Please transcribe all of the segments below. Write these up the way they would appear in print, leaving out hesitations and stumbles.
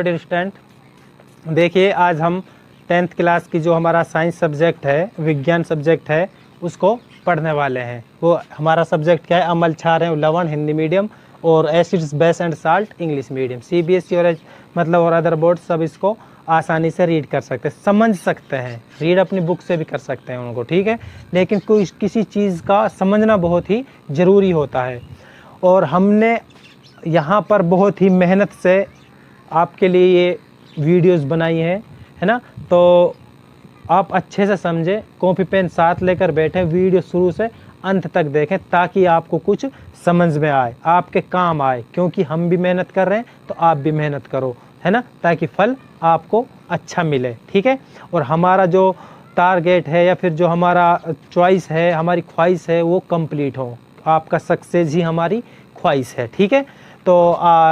Hello dear student, देखिए आज हम 10th क्लास की जो हमारा साइंस सब्जेक्ट है, विज्ञान सब्जेक्ट है, उसको पढ़ने वाले हैं। वो हमारा सब्जेक्ट क्या है? अमल क्षार है लवण हिंदी मीडियम और acids base and salt English medium. CBSE और मतलब और अदर बोर्ड सब इसको आसानी से रीड कर सकते हैं, समझ सकते हैं। रीड अपनी बुक से भी कर सकते हैं उनको, ठीक है। लेकिन कोई किसी चीज़ का समझना बहुत ही ज़रूरी होता है और हमने यहाँ पर बहुत ही मेहनत से आपके लिए ये वीडियोस बनाई है ना। तो आप अच्छे से समझें, कॉपी पेन साथ लेकर बैठे, वीडियो शुरू से अंत तक देखें ताकि आपको कुछ समझ में आए, आपके काम आए। क्योंकि हम भी मेहनत कर रहे हैं तो आप भी मेहनत करो, है ना, ताकि फल आपको अच्छा मिले, ठीक है। और हमारा जो टारगेट है या फिर जो हमारा चॉइस है, हमारी ख्वाहिश है, वो कंप्लीट हो। आपका सक्सेस ही हमारी ख्वाहिश है, ठीक है। तो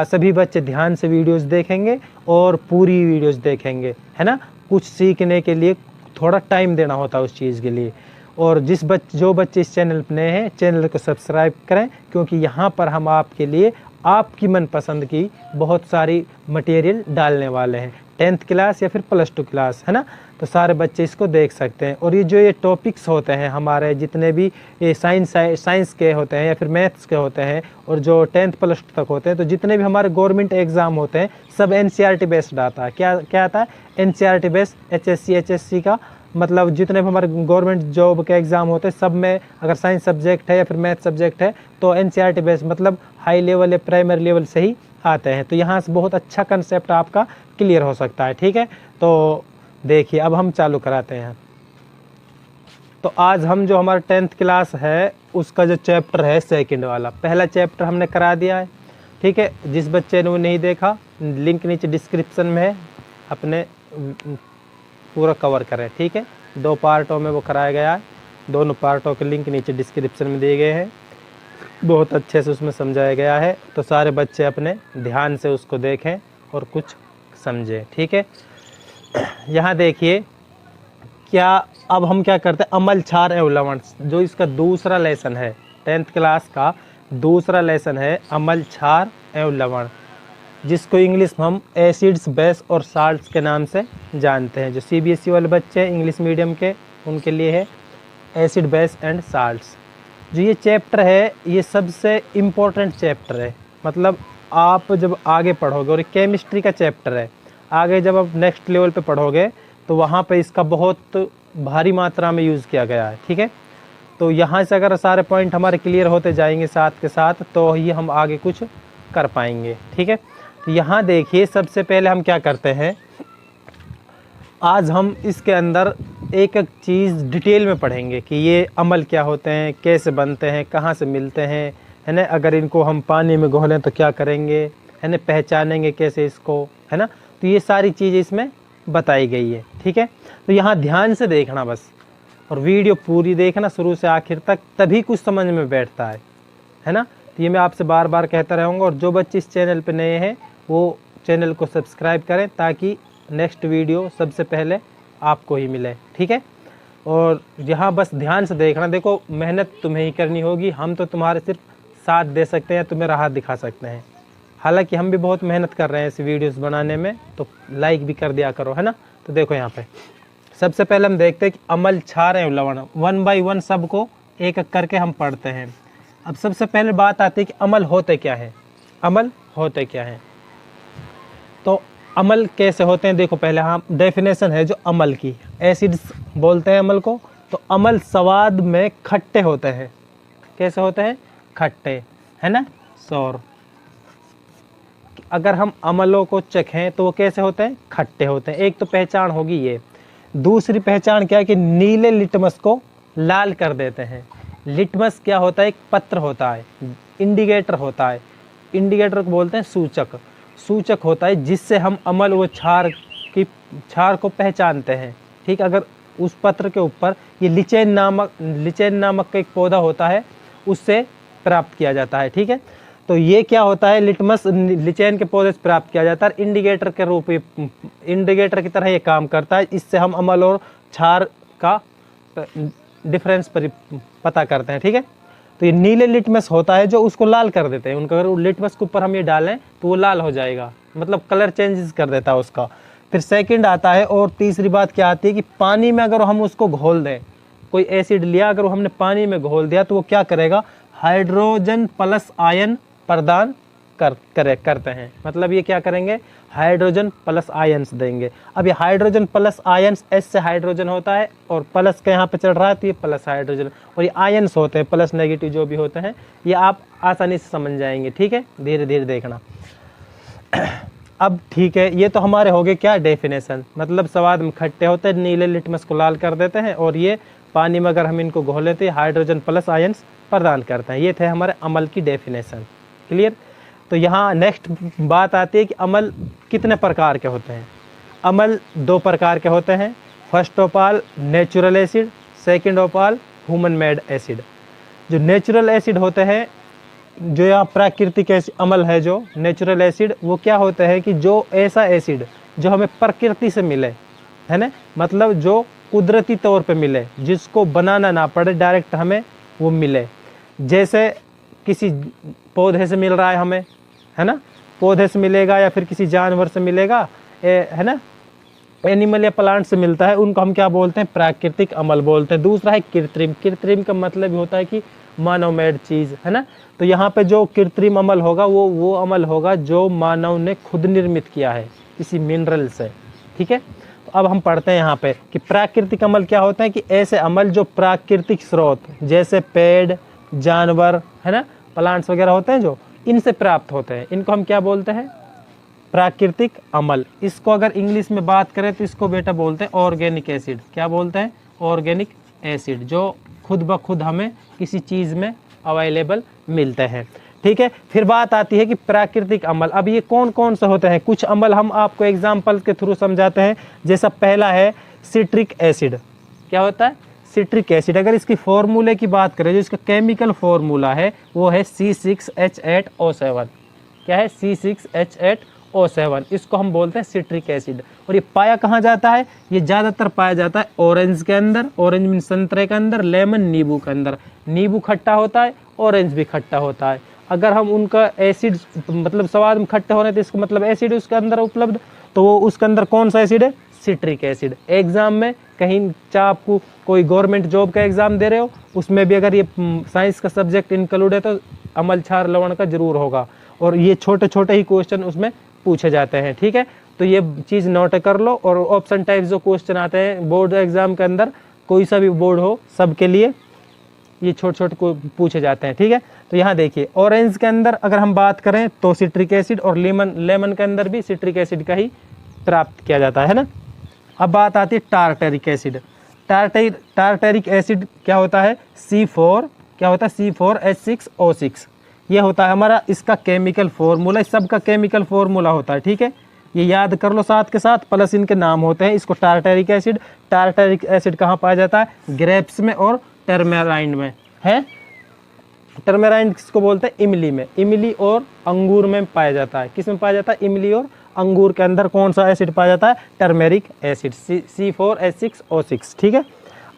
सभी बच्चे ध्यान से वीडियोस देखेंगे और पूरी वीडियोस देखेंगे, है ना। कुछ सीखने के लिए थोड़ा टाइम देना होता है उस चीज़ के लिए। और जो बच्चे इस चैनल पर नए हैं, चैनल को सब्सक्राइब करें, क्योंकि यहाँ पर हम आपके लिए आपकी मनपसंद की बहुत सारी मटेरियल डालने वाले हैं। 10th क्लास या फिर +2 क्लास, है ना, तो सारे बच्चे इसको देख सकते हैं। और ये टॉपिक्स होते हैं हमारे, जितने भी ये साइंस के होते हैं या फिर मैथ्स के होते हैं, और जो 10th +2 तक होते हैं, तो जितने भी हमारे गवर्नमेंट एग्ज़ाम होते हैं सब NCERT बेस्ड आता है। क्या आता है? NCERT based. HSC का मतलब जितने भी हमारे गवर्नमेंट जॉब के एग्ज़ाम होते हैं सब में, अगर साइंस सब्जेक्ट है या फिर मैथ सब्जेक्ट है तो NCERT बेस्ड, मतलब हाई लेवल या प्राइमरी लेवल से ही आते हैं। तो यहाँ से बहुत अच्छा कंसेप्ट आपका क्लियर हो सकता है, ठीक है। तो देखिए अब हम चालू कराते हैं। तो आज हम जो हमारा 10th क्लास है उसका जो चैप्टर है सेकंड वाला, पहला चैप्टर हमने करा दिया है, ठीक है। जिस बच्चे ने वो नहीं देखा, लिंक नीचे डिस्क्रिप्शन में है, अपने पूरा कवर करें, ठीक है। 2 पार्टों में वो कराया गया है, दोनों पार्टों के लिंक नीचे डिस्क्रिप्शन में दिए गए हैं, बहुत अच्छे से उसमें समझाया गया है। तो सारे बच्चे अपने ध्यान से उसको देखें और कुछ समझें, ठीक है। यहाँ देखिए क्या, अब हम क्या करते हैं, अमल क्षार एवं लवण, जो इसका दूसरा लेसन है, 10th क्लास का दूसरा लेसन है अमल क्षार एवं लवण, जिसको इंग्लिश में हम एसिड्स बेस और साल्ट्स के नाम से जानते हैं। जो CBSE वाले बच्चे हैं इंग्लिश मीडियम के, उनके लिए है एसिड बेस एंड साल्ट्स। जो ये चैप्टर है ये सबसे इम्पोर्टेंट चैप्टर है, मतलब आप जब आगे पढ़ोगे, और केमिस्ट्री का चैप्टर है, आगे जब आप नेक्स्ट लेवल पे पढ़ोगे तो वहाँ पे इसका बहुत भारी मात्रा में यूज़ किया गया है, ठीक है। तो यहाँ से अगर सारे पॉइंट हमारे क्लियर होते जाएंगे साथ के साथ, तो ही हम आगे कुछ कर पाएंगे, ठीक है। तो यहाँ देखिए सबसे पहले हम क्या करते हैं, आज हम इसके अंदर एक एक चीज़ डिटेल में पढ़ेंगे कि ये अमल क्या होते हैं, कैसे बनते हैं, कहाँ से मिलते हैं, है ना। अगर इनको हम पानी में घोलें तो क्या करेंगे, है ना, पहचानेंगे कैसे इसको, है ना। तो ये सारी चीज़ें इसमें बताई गई है, ठीक है। तो यहाँ ध्यान से देखना बस, और वीडियो पूरी देखना शुरू से आखिर तक, तभी कुछ समझ में बैठता है ना। तो ये मैं आपसे बार बार कहता रहूँगा। और जो बच्चे इस चैनल पर नए हैं वो चैनल को सब्सक्राइब करें ताकि नेक्स्ट वीडियो सबसे पहले आपको ही मिले, ठीक है। और यहाँ बस ध्यान से देखना, देखो मेहनत तुम्हें ही करनी होगी, हम तो तुम्हारे सिर्फ साथ दे सकते हैं, तुम्हें राह दिखा सकते हैं। हालांकि हम भी बहुत मेहनत कर रहे हैं इस वीडियोस बनाने में, तो लाइक भी कर दिया करो, है ना। तो देखो यहाँ पे सबसे पहले हम देखते हैं कि अमल क्षार एवं लवण, 1 by 1 सबको एक एक करके हम पढ़ते हैं। अब सबसे पहले बात आती है कि अमल होते क्या है, अमल होते क्या है। तो अमल कैसे होते हैं, देखो पहले हम डेफिनेशन है जो अमल की, एसिड्स बोलते हैं अमल को। तो अमल स्वाद में खट्टे होते हैं, कैसे होते हैं, खट्टे, है ना, सौर। अगर हम अमलों को चखें तो वो कैसे होते हैं, खट्टे होते हैं। एक तो पहचान होगी ये। दूसरी पहचान क्या है कि नीले लिटमस को लाल कर देते हैं। लिटमस क्या होता है, एक पत्र होता है, इंडिकेटर होता है, इंडिकेटर को बोलते हैं सूचक, सूचक होता है जिससे हम अमल व क्षार को पहचानते हैं, ठीक। अगर उस पत्र के ऊपर ये लिचेन नामक का एक पौधा होता है, उससे प्राप्त किया जाता है, ठीक है। तो ये क्या होता है, लिटमस लिचेन के पौधे से प्राप्त किया जाता है, इंडिकेटर के रूप, इंडिकेटर की तरह ये काम करता है। इससे हम अमल और क्षार का डिफरेंस पता करते हैं, ठीक है। तो ये नीले लिटमस होता है जो उसको लाल कर देते हैं उनका, अगर लिटमस के ऊपर हम ये डालें तो वो लाल हो जाएगा, मतलब कलर चेंजेस कर देता है उसका। फिर सेकंड आता है, और तीसरी बात क्या आती है कि पानी में अगर हम उसको घोल दें, कोई एसिड लिया अगर हमने पानी में घोल दिया तो वो क्या करेगा, हाइड्रोजन प्लस आयन प्रदान करते हैं, मतलब ये क्या करेंगे, हाइड्रोजन प्लस आयन्स देंगे। अब ये हाइड्रोजन प्लस आयन्स, एस से हाइड्रोजन होता है और प्लस के यहाँ पे चढ़ रहा है तो ये प्लस हाइड्रोजन, और ये आयन्स होते हैं प्लस नेगेटिव जो भी होते हैं, ये आप आसानी से समझ जाएंगे, ठीक है, धीरे धीरे देखना। अब ठीक है, ये तो हमारे हो गए क्या, डेफिनेशन, मतलब स्वाद में खट्टे होते हैं, नीले लिटमस को लाल कर देते हैं, और ये पानी में अगर हम इनको घोले तो हाइड्रोजन प्लस आयन्स प्रदान करते हैं। ये थे हमारे अमल की डेफिनेशन, क्लियर। तो यहाँ नेक्स्ट बात आती है कि अमल कितने प्रकार के होते हैं। अमल 2 प्रकार के होते हैं, first of all natural acid, second of all human made acid. जो नेचुरल एसिड होते हैं, जो यहाँ प्राकृतिक अमल है, जो नेचुरल एसिड, वो क्या होता है कि जो ऐसा एसिड जो हमें प्रकृति से मिले, है ना, मतलब जो कुदरती तौर पे मिले, जिसको बनाना ना पड़े, डायरेक्ट हमें वो मिले, जैसे किसी पौधे से मिल रहा है हमें, है ना, पौधे से मिलेगा या फिर किसी जानवर से मिलेगा, है ना, एनिमल या प्लांट से मिलता है, उनको हम क्या बोलते हैं, प्राकृतिक अमल बोलते हैं। दूसरा है कृत्रिम। कृत्रिम का मतलब होता है कि मानव मेड चीज़, है ना। तो यहाँ पे जो कृत्रिम अमल होगा वो अमल होगा जो मानव ने खुद निर्मित किया है किसी मिनरल से, ठीक है। तो अब हम पढ़ते हैं यहाँ पे कि प्राकृतिक अमल क्या होता है, कि ऐसे अमल जो प्राकृतिक स्रोत जैसे पेड़, जानवर, है ना, प्लांट्स वगैरह होते हैं जो इनसे प्राप्त होते हैं, इनको हम क्या बोलते हैं, प्राकृतिक अमल। इसको अगर इंग्लिश में बात करें तो इसको बेटा बोलते हैं ऑर्गेनिक एसिड। क्या बोलते हैं, ऑर्गेनिक एसिड, जो खुद ब खुद हमें किसी चीज़ में अवेलेबल मिलते हैं, ठीक है। फिर बात आती है कि प्राकृतिक अमल, अब ये कौन कौन से होते हैं, कुछ अमल हम आपको एग्जाम्पल के थ्रू समझाते हैं। जैसा पहला है सिट्रिक एसिड। क्या होता है, सिट्रिक एसिड। अगर इसकी फॉर्मूले की बात करें, जो इसका केमिकल फॉर्मूला है वो है C6H8O7। क्या है, C6H8O7, इसको हम बोलते हैं सिट्रिक एसिड। और ये पाया कहाँ जाता है, ये ज़्यादातर पाया जाता है ऑरेंज के अंदर, ऑरेंज मीन संतरे के अंदर, लेमन नींबू के अंदर। नींबू खट्टा होता है, ऑरेंज भी खट्टा होता है। अगर हम उनका एसिड मतलब स्वाद में खट्टे हो रहे तो इसका मतलब एसिड उसके अंदर उपलब्ध, तो वो उसके अंदर कौन सा एसिड है, सिट्रिक एसिड। एग्जाम में कहीं चाहे आपको कोई गवर्नमेंट जॉब का एग्जाम दे रहे हो, उसमें भी अगर ये साइंस का सब्जेक्ट इंक्लूड है तो अमल क्षार लवण का जरूर होगा, और ये छोटे छोटे ही क्वेश्चन उसमें पूछे जाते हैं, ठीक है। तो ये चीज़ नोट कर लो। और ऑप्शन टाइप जो क्वेश्चन आते हैं बोर्ड एग्जाम के अंदर, कोई सा भी बोर्ड हो, सबके लिए ये छोटे छोटे को पूछे जाते हैं, ठीक है। तो यहाँ देखिए, ऑरेंज के अंदर अगर हम बात करें तो सिट्रिक एसिड, और लेमन के अंदर भी सिट्रिक एसिड का ही प्राप्त किया जाता है ना। अब बात आती है टार्टरिक एसिड। टार्टरिक एसिड क्या होता है, C4, क्या होता है, C4H6O6। ये होता है हमारा इसका केमिकल फॉर्मूला, सबका केमिकल फॉर्मूला होता है, ठीक है। ये याद कर लो साथ के साथ, प्लस इनके नाम होते हैं। इसको टार्टरिक एसिड, टार्टरिक एसिड कहाँ पाया जाता है, ग्रेप्स में और टर्मेराइंड में है। टर्मेराइंड किसको बोलते हैं, इमली में, इमली और अंगूर में पाया जाता है। किस में पाया जाता है, इमली और अंगूर के अंदर कौन सा एसिड पाया जाता है, टर्मेरिक एसिड, C4H6O6, ठीक है।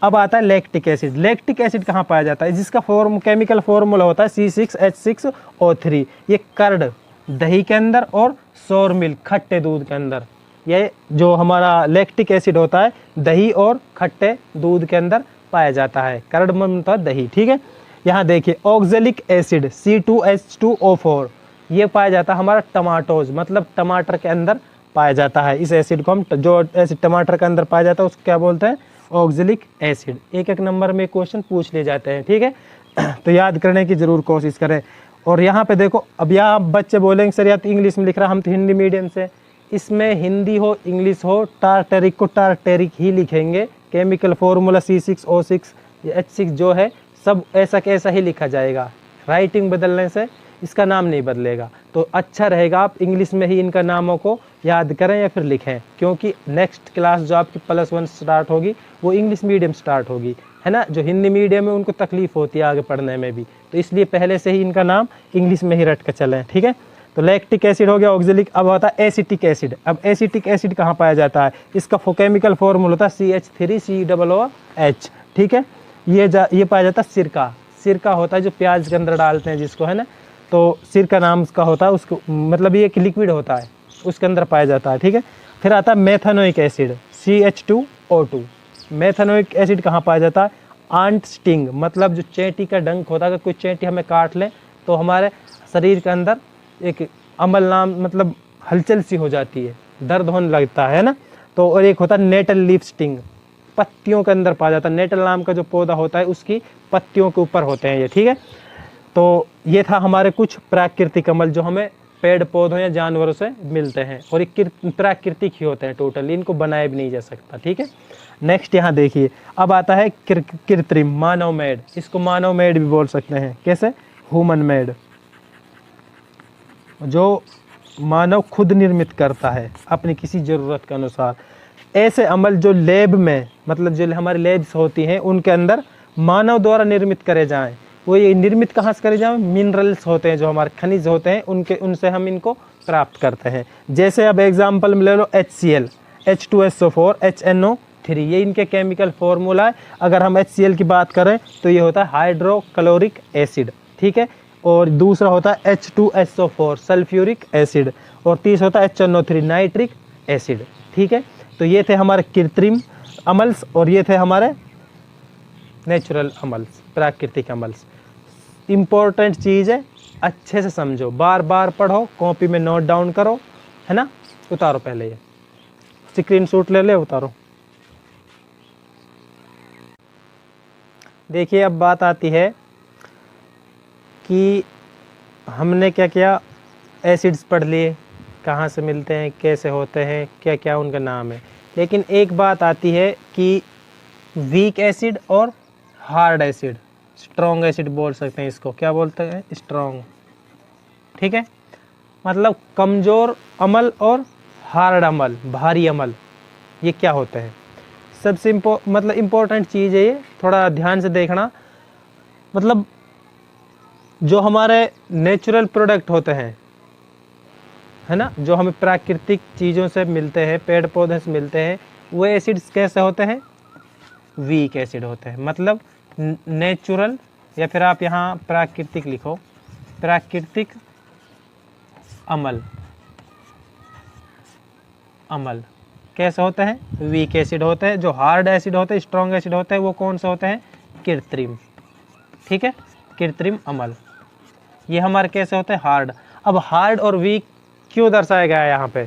अब आता है लैक्टिक एसिड। लैक्टिक एसिड कहाँ पाया जाता है, जिसका केमिकल फॉर्मूला होता है C6H6O3। ये कर्ड, दही के अंदर, और सोर मिल्क, खट्टे दूध के अंदर। ये जो हमारा लैक्टिक एसिड होता है दही और खट्टे दूध के अंदर पाया जाता है। कर्ड में होता है दही, ठीक है। यहाँ देखिए ऑक्जेलिक एसिड C2H2O4, ये पाया जाता है हमारा टमाटोज, मतलब टमाटर के अंदर पाया जाता है। इस एसिड को हम, जो एसिड टमाटर के अंदर पाया जाता है उसको क्या बोलते हैं, ऑक्जेलिक एसिड। एक एक नंबर में क्वेश्चन पूछ लिए जाते हैं, ठीक है। तो याद करने की जरूर कोशिश करें। और यहाँ पे देखो, अब यहाँ बच्चे बोलेंगे सर या तो इंग्लिश में लिख रहा, हम तो हिंदी मीडियम से, इसमें हिंदी हो इंग्लिश हो, टार्टरिक को टार्टरिक ही लिखेंगे। केमिकल फॉर्मूला C6O6 H6 जो है सब ऐसा कैसा ही लिखा जाएगा, राइटिंग बदलने से इसका नाम नहीं बदलेगा। तो अच्छा रहेगा आप इंग्लिश में ही इनका नामों को याद करें या फिर लिखें, क्योंकि नेक्स्ट क्लास जो आपकी +1 स्टार्ट होगी वो इंग्लिश मीडियम स्टार्ट होगी, है ना। जो हिंदी मीडियम है उनको तकलीफ होती है आगे पढ़ने में भी, तो इसलिए पहले से ही इनका नाम इंग्लिश में ही रट कर चलें, ठीक है। तो लैक्टिक एसिड हो गया, ऑक्जेलिक। अब होता है एसिटिक एसिड। अब एसिटिक एसिड कहाँ पाया जाता है, इसका केमिकल फॉर्मूला होता है CH3COOH, ठीक है। ये पाया जाता है सिरका, सिरका होता है जो प्याज के अंदर डालते हैं जिसको, है ना, तो सिरका नाम का होता है उसको, मतलब ये एक लिक्विड होता है उसके अंदर पाया जाता है, ठीक है। फिर आता है methanoic acid CH2O2। Methanoic acid कहाँ पाया जाता है? आंट स्टिंग, मतलब जो चेंटी का डंक होता है, अगर कोई चेंटी हमें काट ले तो हमारे शरीर के अंदर एक अमल नाम मतलब हलचल सी हो जाती है, दर्द होने लगता है ना। तो और एक होता है नेटल लीफ स्टिंग, पत्तियों के अंदर पाया जाता है। नेटल नाम का जो पौधा होता है उसकी पत्तियों के ऊपर होते हैं ये, ठीक है। तो ये था हमारे कुछ प्राकृतिक अमल जो हमें पेड़ पौधों या जानवरों से मिलते हैं, और ये प्राकृतिक ही होते हैं टोटली, इनको बनाया भी नहीं जा सकता, ठीक है। नेक्स्ट यहाँ देखिए, अब आता है कृत्रिम, मानव मेड। इसको मानव मेड भी बोल सकते हैं। कैसे? ह्यूमन मेड, जो मानव खुद निर्मित करता है अपनी किसी ज़रूरत के अनुसार। ऐसे अमल जो लैब में, मतलब जो हमारी लैब्स होती हैं उनके अंदर मानव द्वारा निर्मित करे जाएं, वो ये निर्मित कहाँ से करे जाएं? मिनरल्स होते हैं जो हमारे खनिज होते हैं, उनसे हम इनको प्राप्त करते हैं। जैसे अब एग्जाम्पल में ले लो HCl, H2SO4, HNO3, ये इनके केमिकल फॉर्मूला है। अगर हम HCl की बात करें तो ये होता है हाइड्रोक्लोरिक एसिड, ठीक है। और दूसरा होता है H2SO4 सल्फ्यूरिक एसिड, और तीसरा होता है HNO3 नाइट्रिक एसिड, ठीक है। तो ये थे हमारे कृत्रिम अमल्स और ये थे हमारे नेचुरल अमल्स, प्राकृतिक अमल्स। इम्पोर्टेंट चीज़ है, अच्छे से समझो, बार बार पढ़ो, कॉपी में नोट डाउन करो, है ना। उतारो पहले ये स्क्रीनशॉट ले उतारो। देखिए अब बात आती है कि हमने क्या किया, एसिड्स पढ़ लिए, कहाँ से मिलते हैं, कैसे होते हैं, क्या क्या उनका नाम है। लेकिन एक बात आती है कि वीक एसिड और हार्ड एसिड, स्ट्रॉन्ग एसिड बोल सकते हैं इसको, क्या बोलते हैं? स्ट्रॉन्ग, ठीक है। मतलब कमज़ोर अमल और हार्ड अमल, भारी अमल, ये क्या होते हैं? सबसे मतलब इम्पोर्टेंट चीज़ है ये, थोड़ा ध्यान से देखना। मतलब जो हमारे नेचुरल प्रोडक्ट होते हैं, है ना, जो हमें प्राकृतिक चीज़ों से मिलते हैं, पेड़ पौधे से मिलते हैं, वो एसिड्स कैसे होते हैं? वीक एसिड होते हैं। मतलब नेचुरल, या फिर आप यहाँ प्राकृतिक लिखो, प्राकृतिक अमल, अमल कैसे होते हैं? वीक एसिड होते हैं। जो हार्ड एसिड होते हैं, स्ट्रॉन्ग एसिड होते हैं, वो कौन से होते हैं? कृत्रिम, ठीक है, कृत्रिम अमल। ये हमारे कैसे होते हैं? हार्ड। अब हार्ड और वीक क्यों दर्शाया गया है यहाँ पे?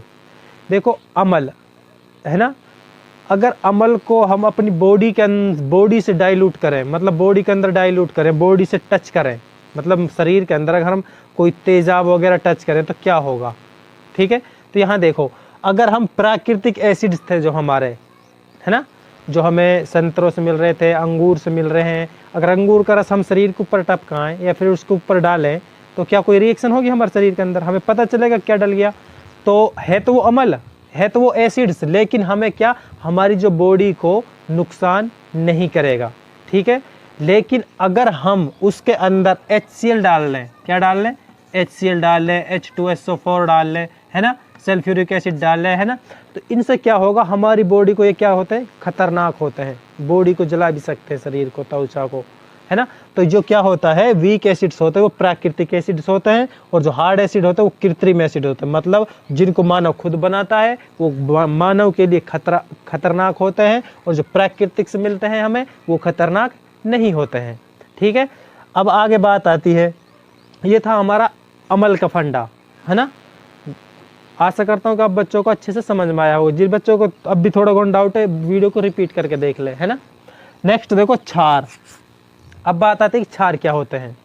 देखो अमल, है ना, अगर अमल को हम अपनी बॉडी से डाइल्यूट करें, मतलब बॉडी के अंदर डाइल्यूट करें, बॉडी से टच करें, मतलब शरीर के अंदर अगर हम कोई तेजाब वगैरह टच करें तो क्या होगा, ठीक है। तो यहाँ देखो, अगर हम प्राकृतिक एसिड्स थे जो हमारे, है ना, जो हमें संतरों से मिल रहे थे, अंगूर से मिल रहे हैं, अगर अंगूर का रस हम शरीर के ऊपर टपकाएं या फिर उसके ऊपर डालें तो क्या कोई रिएक्शन होगी हमारे शरीर के अंदर? हमें पता चलेगा क्या डल गया? तो है तो वो अमल, है तो वो एसिड्स, लेकिन हमें क्या, हमारी जो बॉडी को नुकसान नहीं करेगा, ठीक है। लेकिन अगर हम उसके अंदर HCl डाल लें, क्या डाल लें? HCl डाल लें, H2SO4 डाल लें, है ना, सल्फ्यूरिक एसिड डाल लें, है ना, तो इनसे क्या होगा, हमारी बॉडी को ये क्या होते हैं? खतरनाक होते हैं, बॉडी को जला भी सकते हैं, शरीर को, त्वचा को, है ना। तो जो क्या होता है, वीक एसिड्स होते हैं वो प्राकृतिक एसिड्स होते हैं, और जो हार्ड एसिड होते हैं वो कृत्रिम एसिड होते हैं। मतलब जिनको मानव खुद बनाता है वो मानव के लिए खतरनाक होते हैं, और जो प्राकृतिक से मिलते हैं हमें वो खतरनाक नहीं होते हैं, ठीक है। अब आगे बात आती है, ये था हमारा अमल का फंडा, है ना। आशा करता हूँ कि आप बच्चों को अच्छे से समझ में आया हो। जिन बच्चों को अब भी थोड़ा बहुत डाउट है, वीडियो को रिपीट करके देख ले, है ना। नेक्स्ट देखो क्षार। अब बात आती है कि क्षार क्या होते हैं।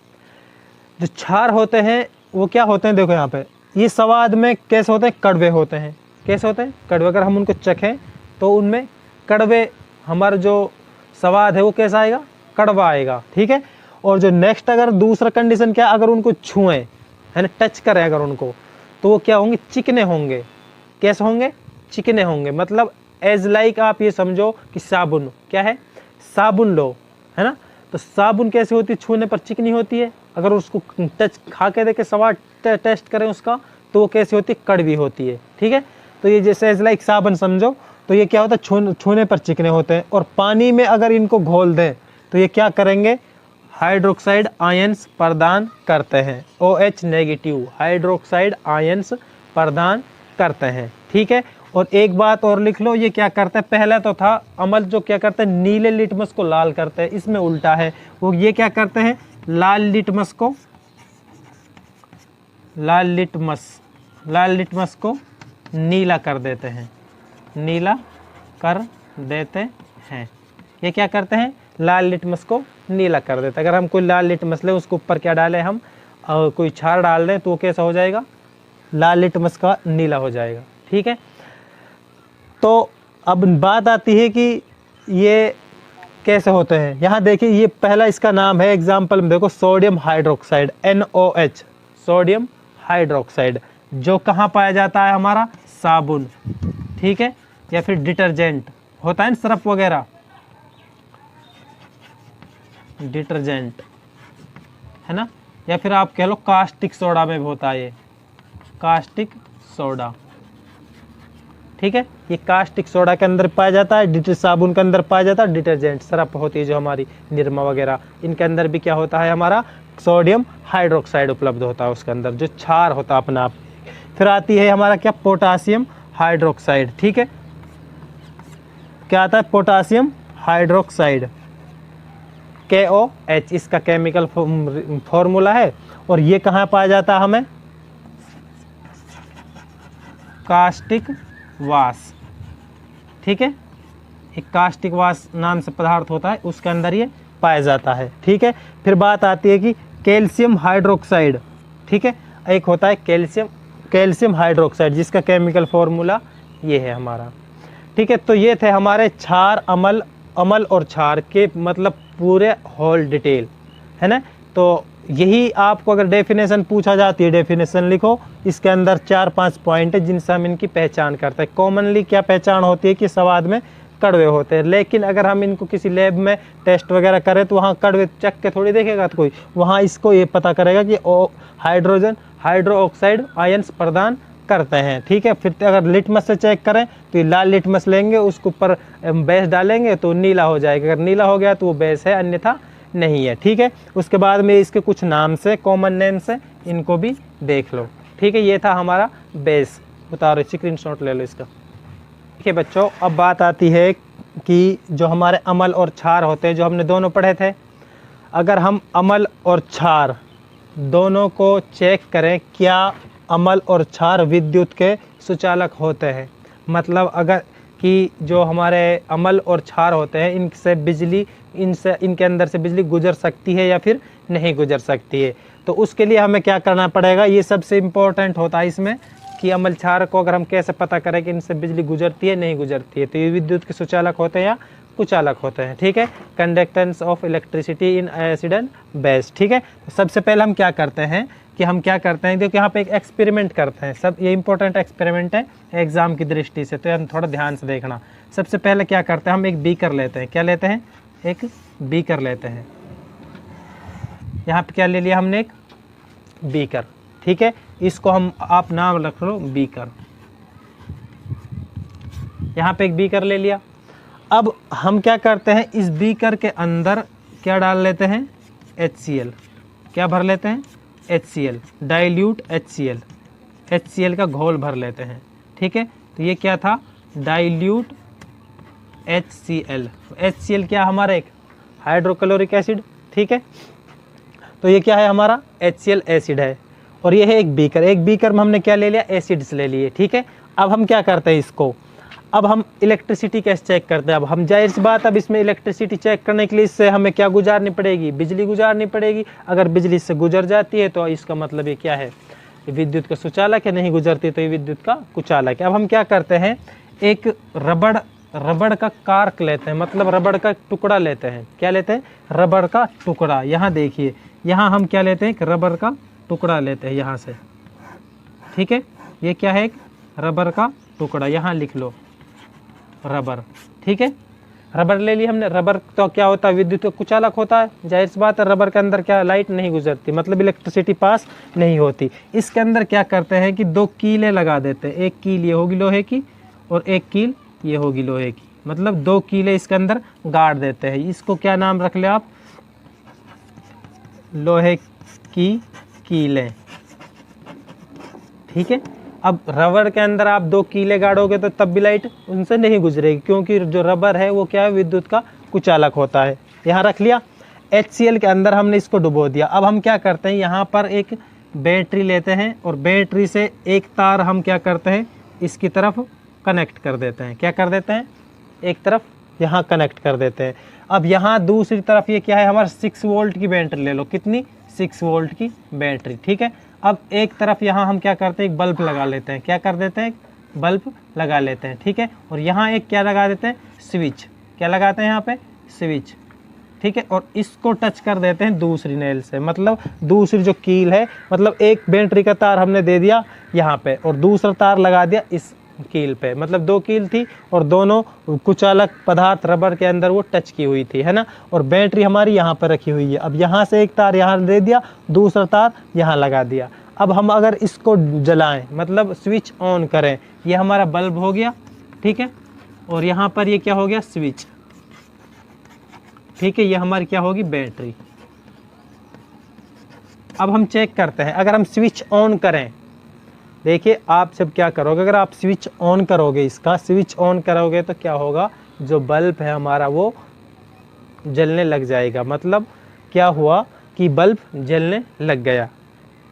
जो क्षार होते हैं वो क्या होते हैं, देखो यहाँ पे, ये स्वाद में कैसे होते हैं? कड़वे होते हैं। कैसे होते हैं? कड़वे। अगर हम उनको चखें तो उनमें कड़वे, हमारा जो स्वाद है वो कैसा आएगा? कड़वा आएगा, ठीक है। और जो नेक्स्ट अगर दूसरा कंडीशन क्या, अगर उनको छुएं, है ना, टच करें अगर उनको, तो वो क्या होंगे? चिकने होंगे। कैसे होंगे? चिकने होंगे। मतलब एज लाइक आप ये समझो कि साबुन, क्या है? साबुन लो, है ना, तो साबुन कैसे होती है? छूने पर चिकनी होती है। अगर उसको टच खा के देखे, स्वाद टेस्ट करें उसका, तो वो कैसी होती है? कड़वी होती है, ठीक है। तो ये जैसे एज लाइक साबुन समझो, तो ये क्या होता है? छूने पर चिकने होते हैं। और पानी में अगर इनको घोल दें तो ये क्या करेंगे? हाइड्रोक्साइड आयंस प्रदान करते हैं। OH नेगेटिव हाइड्रोक्साइड आयंस प्रदान करते हैं। ठीक है, और एक बात और लिख लो, ये क्या करते हैं, पहले तो था अम्ल जो क्या करते हैं नीले लिटमस को लाल करते हैं, इसमें उल्टा है, वो ये क्या करते हैं लाल लिटमस को नीला कर देते हैं, नीला कर देते हैं। ये क्या करते हैं लाल लिटमस को नीला कर देते हैं। अगर हम कोई लाल लिटमस ले उसके ऊपर क्या डालें हम कोई क्षार डाल दें तो वो कैसा हो जाएगा, लाल लिटमस का नीला हो जाएगा। ठीक है, तो अब बात आती है कि ये कैसे होते हैं। यहाँ देखिए ये पहला इसका नाम है, एग्जाम्पल में देखो sodium hydroxide NOH, sodium hydroxide, जो कहाँ पाया जाता है हमारा साबुन, ठीक है, या फिर डिटर्जेंट होता है ना सर्फ वगैरह, डिटर्जेंट है ना, या फिर आप कह लो कास्टिक सोडा में भी होता है ये कास्टिक सोडा। ठीक है, ये कास्टिक सोडा के अंदर पाया जाता है, साबुन के अंदर पाया जाता है, डिटर्जेंट सर्फ होती है जो हमारी निरमा वगैरह, इनके अंदर भी क्या होता है हमारा सोडियम हाइड्रोक्साइड उपलब्ध होता है, उसके अंदर जो क्षार होता है अपना आप। फिर आती है हमारा क्या पोटासियम हाइड्रोक्साइड। ठीक है, क्या आता है पोटासियम हाइड्रोक्साइड KOH, इसका केमिकल फॉर्मूला है, और ये कहाँ पाया जाता है हमें कास्टिक वास। ठीक है, एक कास्टिक वास नाम से पदार्थ होता है उसके अंदर ये पाया जाता है। ठीक है, फिर बात आती है कि कैल्शियम हाइड्रोक्साइड। ठीक है, एक होता है कैल्शियम हाइड्रोक्साइड जिसका केमिकल फॉर्मूला ये है हमारा। ठीक है, तो ये थे हमारे क्षार अम्ल और क्षार के मतलब पूरे होल डिटेल है ना। तो यही आपको अगर डेफिनेशन पूछा जाती है, डेफिनेशन लिखो, इसके अंदर 4-5 पॉइंट है जिनसे हम इनकी पहचान करते हैं। कॉमनली क्या पहचान होती है कि स्वाद में कड़वे होते हैं, लेकिन अगर हम इनको किसी लैब में टेस्ट वगैरह करें तो वहाँ कड़वे चख के थोड़ी देखेगा तो कोई, वहाँ इसको ये पता करेगा कि हाइड्रोक्साइड आयंस प्रदान करते हैं। ठीक है, फिर अगर लिटमस से चेक करें तो ये लाल लिटमस लेंगे, उसके ऊपर बेस डालेंगे तो नीला हो जाएगा, अगर नीला हो गया तो वो बेस है, अन्यथा नहीं है। ठीक है, उसके बाद में इसके कुछ नाम से कॉमन नेम से इनको भी देख लो। ठीक है, ये था हमारा बेस, उतारो स्क्रीनशॉट ले लो इसका। ठीक है बच्चों, अब बात आती है कि जो हमारे अम्ल और क्षार होते हैं जो हमने दोनों पढ़े थे, अगर हम अम्ल और क्षार दोनों को चेक करें, क्या अम्ल और क्षार विद्युत के सुचालक होते हैं, मतलब अगर कि जो हमारे अम्ल और क्षार होते हैं इनसे बिजली इनके अंदर से बिजली गुजर सकती है या फिर नहीं गुजर सकती है, तो उसके लिए हमें क्या करना पड़ेगा, ये सबसे इम्पोर्टेंट होता है इसमें कि अम्ल क्षार को अगर हम कैसे पता करें कि इनसे बिजली गुजरती है नहीं गुजरती है, तो ये विद्युत के सुचालक होते हैं या कुचालक होते हैं। ठीक है, conductance of electricity in acid and base. ठीक है, तो सबसे पहले हम क्या करते हैं कि देखो यहाँ पे एक एक्सपेरिमेंट करते हैं, सब ये इंपॉर्टेंट एक्सपेरिमेंट है एग्जाम की दृष्टि से, तो हम थोड़ा ध्यान से देखना। सबसे पहले क्या करते हैं, हम एक बीकर लेते हैं, क्या लेते हैं, एक बीकर लेते हैं। यहाँ पे क्या ले लिया हमने, एक बीकर। ठीक है, इसको हम आप नाम रख लो बीकर, यहाँ पे एक बीकर ले लिया। अब हम क्या करते हैं, इस बीकर के अंदर क्या डाल लेते हैं, HCl, क्या भर लेते हैं, HCl, डाइल्यूट HCl का घोल भर लेते हैं। ठीक है, तो ये क्या था, डाइल्यूट HCl क्या हमारा एक हाइड्रोक्लोरिक एसिड। ठीक है, तो ये क्या है हमारा HCl एसिड है, और ये है एक बीकर में हमने क्या ले लिया, एसिड्स ले लिए। ठीक है, अब हम क्या करते हैं इसको, अब हम इलेक्ट्रिसिटी कैसे चेक करते हैं, अब हम जाहिर सी बात अब इसमें इलेक्ट्रिसिटी चेक करने के लिए इससे हमें क्या गुजारनी पड़ेगी, बिजली गुजारनी पड़ेगी। अगर बिजली इससे गुजर जाती है तो इसका मतलब ये क्या है, ये विद्युत का सुचालक है, नहीं गुजरती तो ये विद्युत का कुचालक है। अब हम क्या करते हैं, एक रबड़ का कार्क लेते हैं, मतलब रबड़ का टुकड़ा लेते हैं, क्या लेते हैं, रबड़ का टुकड़ा। यहाँ देखिए, यहाँ हम क्या लेते हैं, एक रबड़ का टुकड़ा लेते हैं यहाँ से। ठीक है, ये क्या है, एक रबड़ का टुकड़ा, यहाँ लिख लो रबर। ठीक है, रबर ले लिया हमने। रबर तो क्या होता है, विद्युत का कुचालक होता है, जाहिर सी बात है रबर के अंदर क्या लाइट नहीं गुजरती, मतलब इलेक्ट्रिसिटी पास नहीं होती। इसके अंदर क्या करते हैं कि 2 कीलें लगा देते हैं, एक कील ये होगी लोहे की और एक कील ये होगी लोहे की, मतलब 2 कीलें इसके अंदर गाड़ देते हैं। इसको क्या नाम रख ले आप, लोहे की कीलें, ठीक है। अब रबर के अंदर आप 2 कीले गाड़ोगे तो तब भी लाइट उनसे नहीं गुजरेगी, क्योंकि जो रबर है वो क्या है, विद्युत का कुचालक होता है। यहाँ रख लिया। HCl के अंदर हमने इसको डुबो दिया। अब हम क्या करते हैं, यहाँ पर एक बैटरी लेते हैं और बैटरी से एक तार हम क्या करते हैं, इसकी तरफ कनेक्ट कर देते हैं। क्या कर देते हैं, एक तरफ यहाँ कनेक्ट कर देते हैं। अब यहाँ दूसरी तरफ ये क्या है, हमारा 6 वोल्ट की बैटरी ले लो। कितनी, 6 वोल्ट की बैटरी, ठीक है। अब एक तरफ यहाँ हम क्या करते हैं, एक बल्ब लगा लेते हैं। क्या कर देते हैं, बल्ब लगा लेते हैं, ठीक है। और यहाँ एक क्या लगा देते हैं, स्विच। क्या लगाते हैं यहाँ पे, स्विच, ठीक है। और इसको टच कर देते हैं दूसरी नेल से, मतलब दूसरी जो कील है, मतलब एक बैटरी का तार हमने दे दिया यहाँ पे और दूसरा तार लगा दिया इस कील पे, मतलब 2 कील थी और दोनों कुचालक पदार्थ रबर के अंदर वो टच की हुई थी, है ना। और बैटरी हमारी यहाँ पर रखी हुई है। अब यहाँ से एक तार यहाँ दे दिया, दूसरा तार यहाँ लगा दिया। अब हम अगर इसको जलाएं, मतलब स्विच ऑन करें, ये हमारा बल्ब हो गया, ठीक है। और यहाँ पर ये क्या हो गया, स्विच, ठीक है। ये हमारी क्या होगी, बैटरी। अब हम चेक करते हैं, अगर हम स्विच ऑन करें, देखिए आप सब क्या करोगे, अगर आप स्विच ऑन करोगे, इसका स्विच ऑन करोगे तो क्या होगा, जो बल्ब है हमारा वो जलने लग जाएगा। मतलब क्या हुआ कि बल्ब जलने लग गया।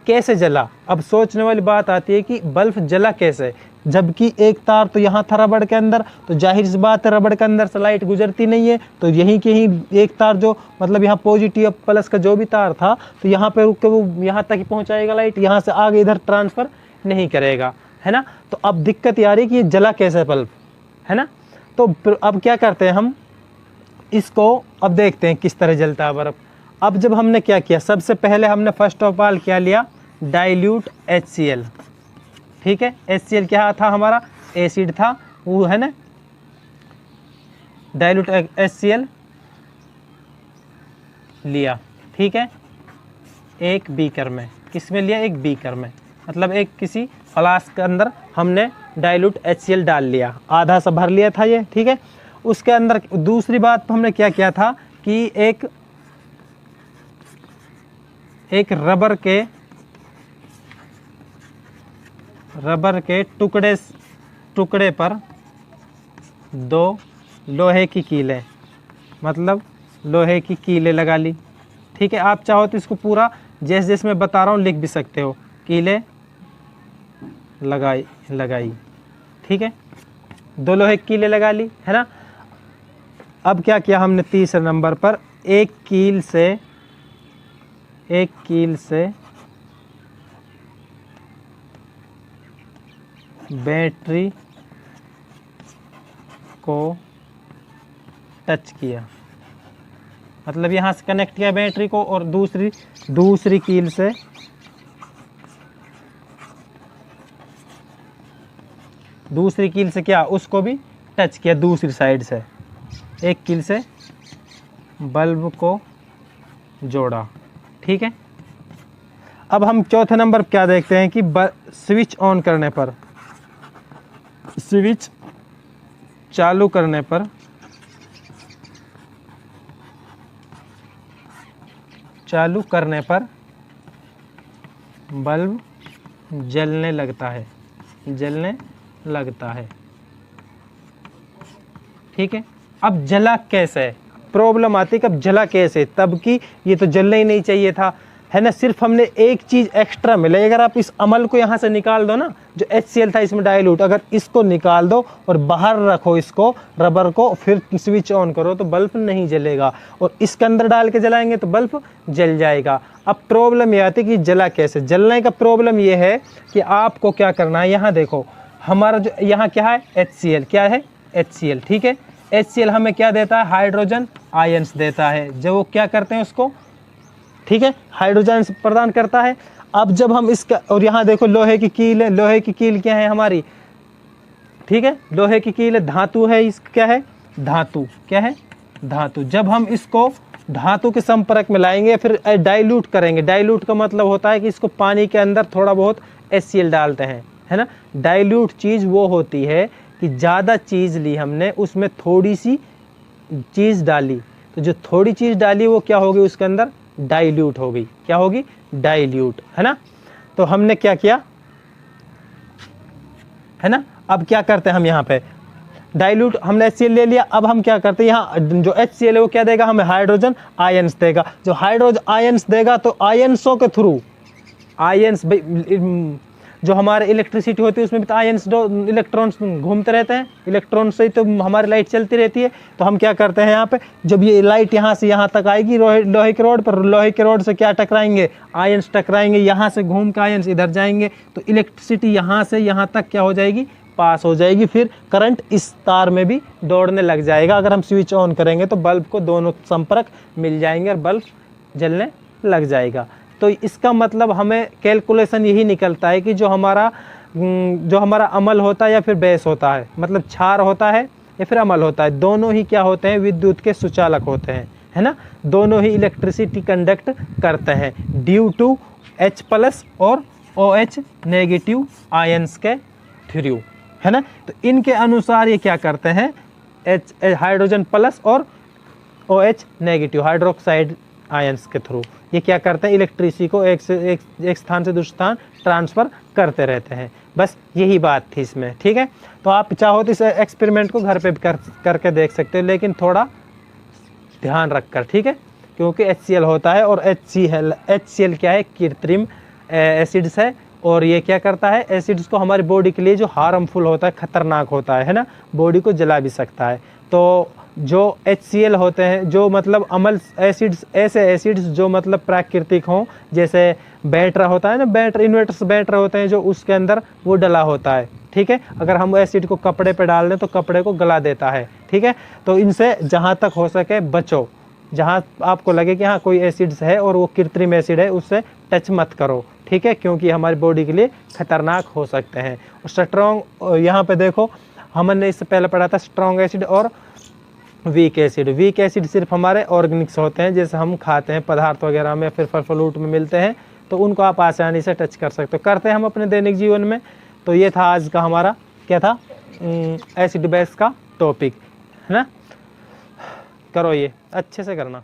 कैसे जला, अब सोचने वाली बात आती है कि बल्ब जला कैसे, जबकि एक तार तो यहाँ था रबड़ के अंदर, तो जाहिर सी बात है रबड़ के अंदर से लाइट गुजरती नहीं है, तो यहीं के ही एक तार जो मतलब यहाँ पॉजिटिव प्लस का जो भी तार था, तो यहाँ पे रुक के वो यहाँ तक ही पहुँचाएगा लाइट, यहाँ से आगे इधर ट्रांसफ़र नहीं करेगा, है ना। तो अब दिक्कत ये आ रही है कि ये जला कैसे बल्ब, है ना। तो अब क्या करते हैं हम, इसको अब देखते हैं किस तरह जलता है बल्ब। अब जब हमने क्या किया, सबसे पहले हमने फर्स्ट ऑफ ऑल क्या लिया, डाइल्यूट HCl, ठीक है। HCl क्या था, हमारा एसिड था वो, है ना। डाइल्यूट HCl लिया, ठीक है, एक बीकर में। किस में लिया, एक बीकर में, मतलब एक किसी फ्लास्क के अंदर हमने डाइल्यूट HCl डाल लिया, आधा सा भर लिया था ये, ठीक है। उसके अंदर दूसरी बात हमने क्या किया था कि एक रबर के टुकड़े पर 2 लोहे की कीलें, मतलब लोहे की कीलें लगा ली, ठीक है। आप चाहो तो इसको पूरा जैसे जैसे मैं बता रहा हूँ लिख भी सकते हो, कीलें लगाई, ठीक है। 2 लोहे की कीलें लगा ली, है ना। अब क्या किया हमने, तीसरे नंबर पर एक कील से बैटरी को टच किया, मतलब यहाँ से कनेक्ट किया बैटरी को, और दूसरी कील से क्या, उसको भी टच किया दूसरी साइड से, एक कील से बल्ब को जोड़ा, ठीक है। अब हम चौथे नंबर क्या देखते हैं कि स्विच ऑन करने पर, स्विच चालू करने पर बल्ब जलने लगता है, ठीक है। अब जला कैसे, प्रॉब्लम आती है, कब जला कैसे, तब कि ये तो जलना ही नहीं चाहिए था, है ना। सिर्फ हमने एक चीज़ एक्स्ट्रा मिले, अगर आप इस अमल को यहाँ से निकाल दो ना, जो HCl था इसमें डाइल्यूट, अगर इसको निकाल दो और बाहर रखो इसको रबर को, फिर स्विच ऑन करो तो बल्ब नहीं जलेगा, और इसके अंदर डाल के जलाएंगे तो बल्ब जल जाएगा। अब प्रॉब्लम ये आती है कि जला कैसे, जलने का प्रॉब्लम ये है कि आपको क्या करना है, यहाँ देखो हमारा जो यहाँ क्या है, HCl, क्या है, HCl, ठीक है। HCl हमें क्या देता है, हाइड्रोजन आयंस देता है, जो वो क्या करते हैं उसको, ठीक है, हाइड्रोजन प्रदान करता है। अब जब हम इसका, और यहाँ देखो लोहे की कील है, लोहे की कील क्या है हमारी, ठीक है, लोहे की कील है, धातु है, इसका क्या है, धातु, क्या है, धातु। जब हम इसको धातु के संपर्क में लाएंगे, फिर डाइल्यूट करेंगे, डाइल्यूट का मतलब होता है कि इसको पानी के अंदर थोड़ा बहुत HCl डालते हैं, है ना। डाइल्यूट चीज़ वो होती है कि ज़्यादा चीज़ ली हमने, उसमें थोड़ी सी चीज़ डाली, तो जो थोड़ी चीज़ डाली वो क्या होगी, उसके अंदर डाइल्यूट होगी। क्या होगी? डाइल्यूट, है ना। तो हमने क्या किया, है ना। अब क्या करते हैं हम यहाँ पे, डाइल्यूट हमने HCl ले लिया। अब हम क्या करते हैं, यहाँ जो HCl है वो क्या देगा हमें, हाइड्रोजन आयंस देगा। जो हाइड्रोजन आयंस देगा तो आयंसों के थ्रू, आयंस जो हमारे इलेक्ट्रिसिटी होती है उसमें भी तो आयंस इलेक्ट्रॉन्स घूमते रहते हैं, इलेक्ट्रॉन से ही तो हमारी लाइट चलती रहती है। तो हम क्या करते हैं यहाँ पे, जब ये लाइट यहाँ से यहाँ तक आएगी लोहे के रोड पर, लोहे के रोड से क्या टकराएंगे, आयंस टकराएंगे, यहाँ से घूम के आयंस इधर जाएंगे, तो इलेक्ट्रिसिटी यहाँ से यहाँ तक क्या हो जाएगी, पास हो जाएगी। फिर करंट इस तार में भी दौड़ने लग जाएगा। अगर हम स्विच ऑन करेंगे तो बल्ब को दोनों संपर्क मिल जाएंगे और बल्ब जलने लग जाएगा। तो इसका मतलब हमें कैलकुलेशन यही निकलता है कि जो हमारा अमल होता है या फिर बेस होता है, मतलब क्षार होता है या फिर अमल होता है, दोनों ही क्या होते हैं, विद्युत के सुचालक होते हैं, है ना। दोनों ही इलेक्ट्रिसिटी कंडक्ट करते हैं ड्यू टू H+ और OH नेगेटिव आयंस के थ्रू, है ना। तो इनके अनुसार ये क्या करते हैं, हाइड्रोजन प्लस और OH नेगेटिव हाइड्रोक्साइड आयंस के थ्रू ये क्या करते हैं, इलेक्ट्रिसिटी को एक स्थान से दूसरे स्थान ट्रांसफ़र करते रहते हैं। बस यही बात थी इसमें, ठीक है। तो आप चाहो तो इस एक्सपेरिमेंट को घर पे भी करके देख सकते हो, लेकिन थोड़ा ध्यान रखकर, ठीक है, क्योंकि HCl होता है और HCl क्या है, कृत्रिम एसिड्स है। और ये क्या करता है, एसिड्स को हमारी बॉडी के लिए जो हार्मफुल होता है, ख़तरनाक होता है ना, बॉडी को जला भी सकता है। तो जो HCl होते हैं, जो मतलब अम्ल एसिड्स, ऐसे एसिड्स जो मतलब प्राकृतिक हों, जैसे बैटरा होता है ना, इन्वर्टर्स बैटरा होते हैं जो उसके अंदर वो डला होता है, ठीक है। अगर हम एसिड को कपड़े पे डाल दें तो कपड़े को गला देता है, ठीक है। तो इनसे जहाँ तक हो सके बचो, जहाँ आपको लगे कि हाँ कोई एसिड्स है और वो कृत्रिम एसिड है, उससे टच मत करो, ठीक है, क्योंकि हमारी बॉडी के लिए खतरनाक हो सकते हैं। और स्ट्रॉन्ग, यहाँ पे देखो हमने इससे पहले पढ़ा था स्ट्रॉन्ग एसिड और वीक एसिड। वीक एसिड सिर्फ हमारे ऑर्गेनिक्स होते हैं, जैसे हम खाते हैं पदार्थ वगैरह में, फिर फल फ्रूट में मिलते हैं, तो उनको आप आसानी से टच कर सकते हो, करते हैं हम अपने दैनिक जीवन में। तो ये था आज का हमारा क्या था, एसिड बेस का टॉपिक, है ना। करो ये अच्छे से करना।